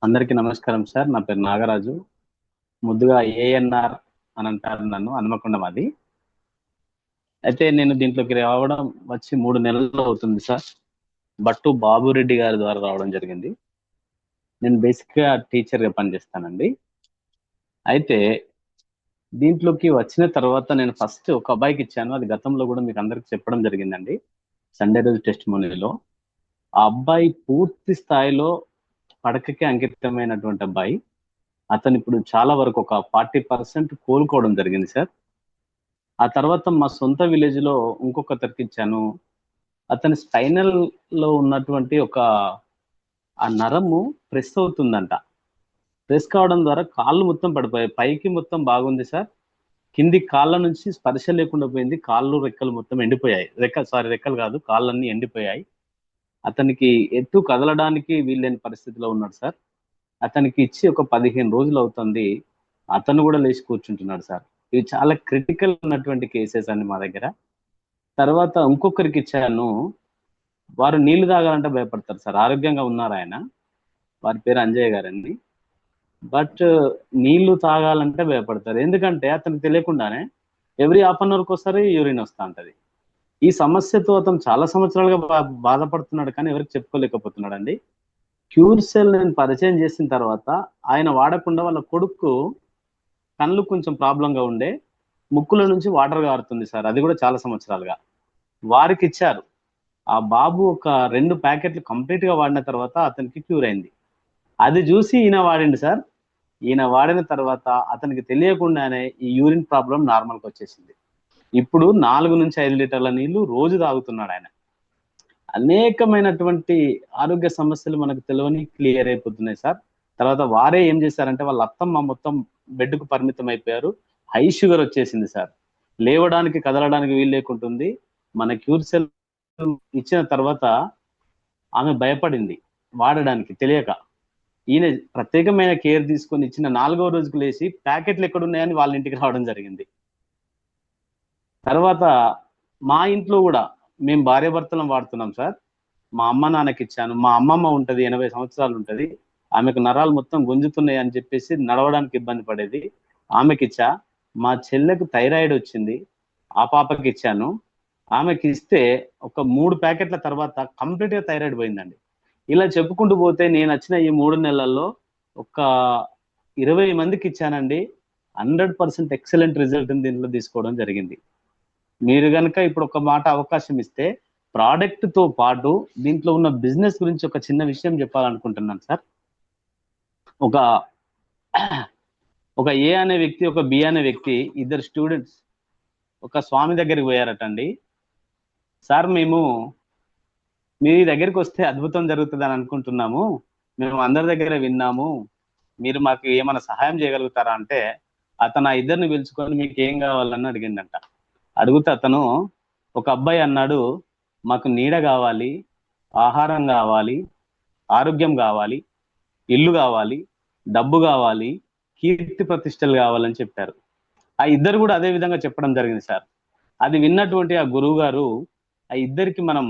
అందరికీ నమస్కారం సార్. నా పేరు నాగరాజు. ముద్దుగా ఏఎన్ఆర్ అని అంటారు నన్ను. హన్మకొండ మాది. అయితే నేను దీంట్లోకి రావడం వచ్చి 3 నెలలు అవుతుంది సార్. బట్టు బాబురెడ్డి గారి ద్వారా రావడం జరిగింది. నేను బేసిక్‌గా టీచర్‌గా పనిచేస్తానండి. అయితే దీంట్లోకి వచ్చిన తర్వాత నేను ఫస్ట్ ఒక అబ్బాయికి ఇచ్చాను. అది గతంలో కూడా మీకు అందరికి చెప్పడం జరిగిందండి. సండే రోజు టెస్టిమోనీలో. ఆ అబ్బాయి పూర్తి స్థాయిలో పడకకే అంకితమైనటువంటి అబ్బాయి. అతను ఇప్పుడు చాలా వరకు ఒక 40% కోలుకోవడం జరిగింది సార్. ఆ తర్వాత మా సొంత విలేజ్‌లో ఇంకొకతనికి ఇచ్చాను. అతని స్పైనల్‌లో ఉన్నటువంటి ఆ నరము ప్రెస్ అవుతుందంట. ప్రెస్ కావడం ద్వారా కాళ్ళు మొత్తం పడిపోయాయి. పైకి మొత్తం బాగుంది సార్. కింది కాళ్ళ నుంచి స్పర్శ లేకుండా పోయింది. కాళ్ళు, రెక్కలు మొత్తం ఎండిపోయాయి. రెక్కలు కాదు, కాళ్ళన్నీ ఎండిపోయాయి. అతనికి ఎటు కదలడానికి వీల్లేని పరిస్థితిలో ఉన్నాడు సార్. అతనికి ఇచ్చి ఒక 15 రోజులవుతుంది. అతను గూడా లేచి కూర్చుంటున్నాడు సార్. ఇవి చాలా క్రిటికల్ ఉన్నటువంటి కేసెస్ అండి మా దగ్గర. తర్వాత ఇంకొకరికిచ్చాను. వారు నీళ్లు తాగాలంటే భయపడతారు సార్. ఆరోగ్యంగా ఉన్నారాయన. వారి పేరు అంజయ్య గారండి. బట్ నీళ్లు తాగాలంటే భయపడతారు. ఎందుకంటే అతనికి తెలియకుండానే ఎవ్రీ హాఫ్ అన్ అవర్‌కోసారి యూరిన్ వస్తా ఉంటది. ఈ సమస్యతో అతను చాలా సంవత్సరాలుగా బాధపడుతున్నాడు కానీ ఎవరికీ చెప్పుకోలేకపోతున్నాడండి. క్యూర్సెల్ నేను పరిచయం చేసిన తర్వాత ఆయన వాడకుండా వాళ్ళ కొడుక్కు కళ్ళు కొంచెం ప్రాబ్లమ్‌గా ఉండే ముక్కులో నుంచి వాటర్ గారుతుంది సార్. అది కూడా చాలా సంవత్సరాలుగా. వారికిచ్చారు. ఆ బాబు ఒక 2 ప్యాకెట్లు కంప్లీట్‌గా వాడిన తర్వాత అతనికి క్యూర్ అయింది. అది జూసి ఈయన వాడిండు సార్. ఈయన వాడిన తర్వాత అతనికి తెలియకుండానే ఈ యూరిన్ ప్రాబ్లమ్ నార్మల్‌కొచ్చేసింది. ఇప్పుడు 4-5 లీటర్ల నీళ్లు రోజు తాగుతున్నాడాయన. అనేకమైనటువంటి ఆరోగ్య సమస్యలు మనకు తెలవని క్లియర్ అయిపోతున్నాయి సార్. తర్వాత వారే ఏం చేశారంటే వాళ్ళ అత్తమ్మ మొత్తం బెడ్‌కు పరిమితం అయిపోయారు. హై షుగర్ వచ్చేసింది సార్. లేవడానికి, కదలడానికి వీలు లేకుంటుంది. మన క్యూర్సెల్ ఇచ్చిన తర్వాత ఆమె భయపడింది వాడడానికి తెలియక. ఈయన ప్రత్యేకమైన కేర్ తీసుకొని ఇచ్చిన 4వ రోజుకు లేసి ప్యాకెట్లు ఎక్కడున్నాయని వాళ్ళ ఇంటికి రావడం జరిగింది. తర్వాత మా ఇంట్లో గూడా మేము భార్యాభర్తలం వాడుతున్నాం సార్. మా అమ్మ నాన్నకిచ్చాను. మా అమ్మమ్మ ఉంటది. 80 సంవత్సరాలుంటది. ఆమెకు నరాలు మొత్తం గుంజుతున్నాయి అని చెప్పేసి నడవడానికి ఇబ్బంది పడేది. ఆమెకిచ్చా. మా చెల్లెకు థైరాయిడ్ వచ్చింది. ఆ పాపకిచ్చాను. ఆమెకిస్తే ఒక 3 ప్యాకెట్ల తర్వాత కంప్లీట్‌గా థైరాయిడ్ పోయిందండి. ఇలా చెప్పుకుంటూ పోతే నేనొచ్చిన ఈ 3 నెలల్లో ఒక 20 మందికిచ్చానండి. 100% ఎక్సలెంట్ రిజల్ట్‌ని దీంట్లో తీసుకోవడం జరిగింది. మీరు గనక ఇప్పుడు ఒక మాట అవకాశం ఇస్తే ప్రొడక్ట్‌తో పాటు దీంట్లో ఉన్న బిజినెస్ గురించి ఒక చిన్న విషయం చెప్పాలనుకుంటున్నాను సార్. ఒక ఒక ఏ అనే వ్యక్తి, ఒక బి అనే వ్యక్తి ఇద్దరు స్టూడెంట్స్ ఒక స్వామి దగ్గరికి పోయారటండి. సార్ మేము మీ దగ్గరికొస్తే అద్భుతం జరుగుతదని అనుకుంటున్నాము. మేము అందరి దగ్గర విన్నాము. మీరు మాకు ఏమైనా సహాయం చేయగలుగుతారా అంటే, అతను ఆ ఇద్దరిని పిలుచుకొని మీకేం కావాలని అడిగిండంట. అడిగితే అతను ఒక అబ్బాయి అన్నాడు, "మాకు నీడ గావాలి, ఆహారం గావాలి, ఆరోగ్యం గావాలి, ఇల్లు గావాలి, డబ్బు గావాలి, కీర్తి ప్రతిష్టలు గావాలని" చెప్పారు. ఆ ఇద్దరు గూడా అదే విధంగా చెప్పడం జరిగింది సార్. అది విన్నటువంటి ఆ గురువుగారు, ఆ ఇద్దరికి మనం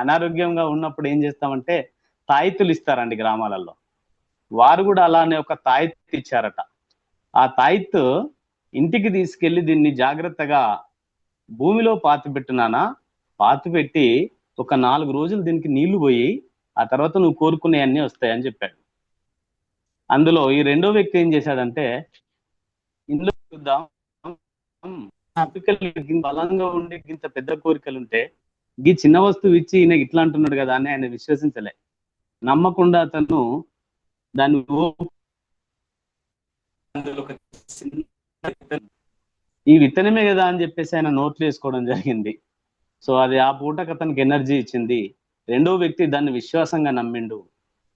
అనారోగ్యంగా ఉన్నప్పుడు ఏం చేస్తామంటే, తాయెత్తులిస్తారండి గ్రామాలలో. వారు గూడా అలానే ఒక తాయెత్తు ఇచ్చారట. ఆ తాయెత్తు ఇంటికి తీసుకెళ్ళి దీన్ని జాగ్రత్తగా భూమిలో పాతిపెట్టు నాన్న. పాతిపెట్టి ఒక 4 రోజులు దీనికి నీళ్లు పోయి, ఆ తర్వాత నువ్వు కోరుకునేయన్నీ వస్తాయని చెప్పాడు. అందులో ఈ రెండో వ్యక్తి ఏం చేశాడంటే, ఇందులో చూద్దాం కోరికలు బలంగా ఉండి ఇంత పెద్ద కోరికలుంటే, గీ చిన్న వస్తువు ఇచ్చి ఈయన ఇట్లా అంటున్నాడు కదా అని ఆయన విశ్వసించలే. నమ్మకుండా అతను దాన్ని అందులో ఒక చిన్న ఈ విత్తనమే కదా అని చెప్పేసి ఆయన నోట్లో వేసుకోవడం జరిగింది. సో అది ఆ పూటకు అతనికి ఎనర్జీ ఇచ్చింది. రెండో వ్యక్తి దాన్ని విశ్వాసంగా నమ్మిండు.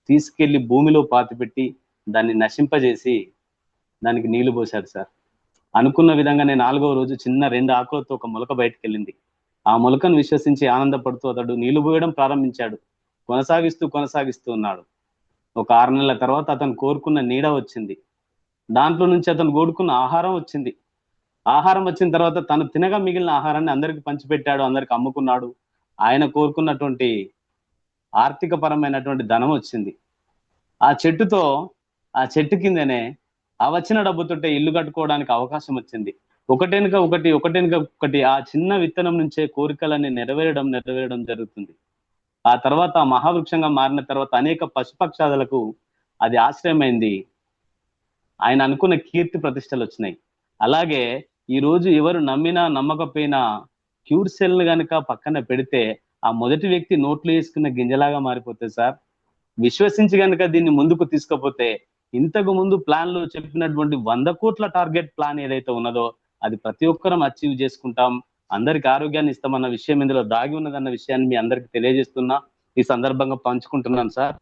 తీసుకెళ్లి భూమిలో పాతిపెట్టి దాన్ని నశింపజేసి దానికి నీళ్లు పోశాడు సార్. అనుకున్న విధంగానే 4వ రోజు చిన్న 2 ఆకులతో ఒక మొలక బయటకెళ్ళింది. ఆ మొలకను విశ్వసించి ఆనందపడుతూ అతడు నీళ్లు పోయడం ప్రారంభించాడు. కొనసాగిస్తూ ఉన్నాడు. ఒక 6 నెలల తర్వాత అతను కోరుకున్న నీడ వచ్చింది. దాంట్లో నుంచి అతను కోరుకున్న ఆహారం వచ్చింది. ఆహారం వచ్చిన తర్వాత తను తినగా మిగిలిన ఆహారాన్ని అందరికి పంచిపెట్టాడు. అందరికి అమ్ముకున్నాడు. ఆయన కోరుకున్నటువంటి ఆర్థిక పరమైనటువంటి ధనం వచ్చింది. ఆ చెట్టుతో, ఆ చెట్టు కిందనే ఆ వచ్చిన డబ్బుతోటే ఇల్లు కట్టుకోవడానికి అవకాశం వచ్చింది. ఒకటెనుక ఒకటి, ఒకటెనుక ఒకటి ఆ చిన్న విత్తనం నుంచే కోరికలన్నీ నెరవేరడం జరుగుతుంది. ఆ తర్వాత ఆ మహావృక్షంగా మారిన తర్వాత అనేక పశుపక్షాదులకు అది ఆశ్రయమైంది. ఆయన అనుకున్న కీర్తి ప్రతిష్టలు వచ్చినాయి. అలాగే ఈ రోజు ఎవరు నమ్మినా నమ్మకపోయినా క్యూర్ సెల్ గనుక పక్కన పెడితే ఆ మొదటి వ్యక్తి నోట్లో వేసుకున్న గింజలాగా మారిపోతుంది సార్. విశ్వసించి గనుక దీన్ని ముందుకు తీసుకపోతే ఇంతకు ముందు ప్లాన్‌లో చెప్పినటువంటి 100,00,00,000 టార్గెట్ ప్లాన్ ఏదైతే ఉన్నదో అది ప్రతి ఒక్కరం అచీవ్ చేసుకుంటాం. అందరికి ఆరోగ్యాన్ని ఇస్తామన్న విషయం ఇందులో దాగి ఉన్నదన్న విషయాన్ని మీ అందరికి తెలియజేస్తున్నా. ఈ సందర్భంగా పంచుకుంటున్నాను సార్.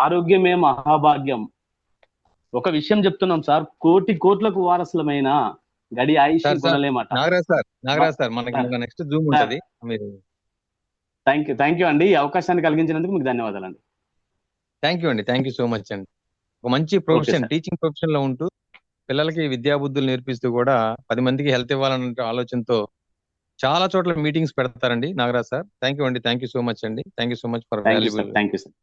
ఆరోగ్యమే మహాభాగ్యం. ఒక విషయం చెప్తున్నాం సార్. కోటి కోట్లకు వారసులమైన గడి ఆయుష్ సార్ కొనలేమట. నాగరాజ్ సార్ మనకి సార్, ఇంకా నెక్స్ట్ జూమ్ సార్, ఉంటది. మీరు థ్యాంక్ యూ అండి. ఈ అవకాశాన్ని కలిగించినందుకు మీకు ధన్యవాదాలండి. థ్యాంక్ యూ అండి. థ్యాంక్ యూ సో మచ్ అండి. ఒక మంచి okay profession, sir. Teaching profession లో ఉంటూ పిల్లలకి విద్యాబుద్ధులు నేర్పిస్తూ కూడా 10 మందికి హెల్త్ ఇవ్వాలన్న ఆలోచనతో చాలా చోట్ల మీటింగ్స్ పెడతారండి నాగరాజ్ సార్. థ్యాంక్ యూ అండి. థ్యాంక్ యూ సో మచ్ అండి. Thank you so much for thank you valuable sir. Thank you sir.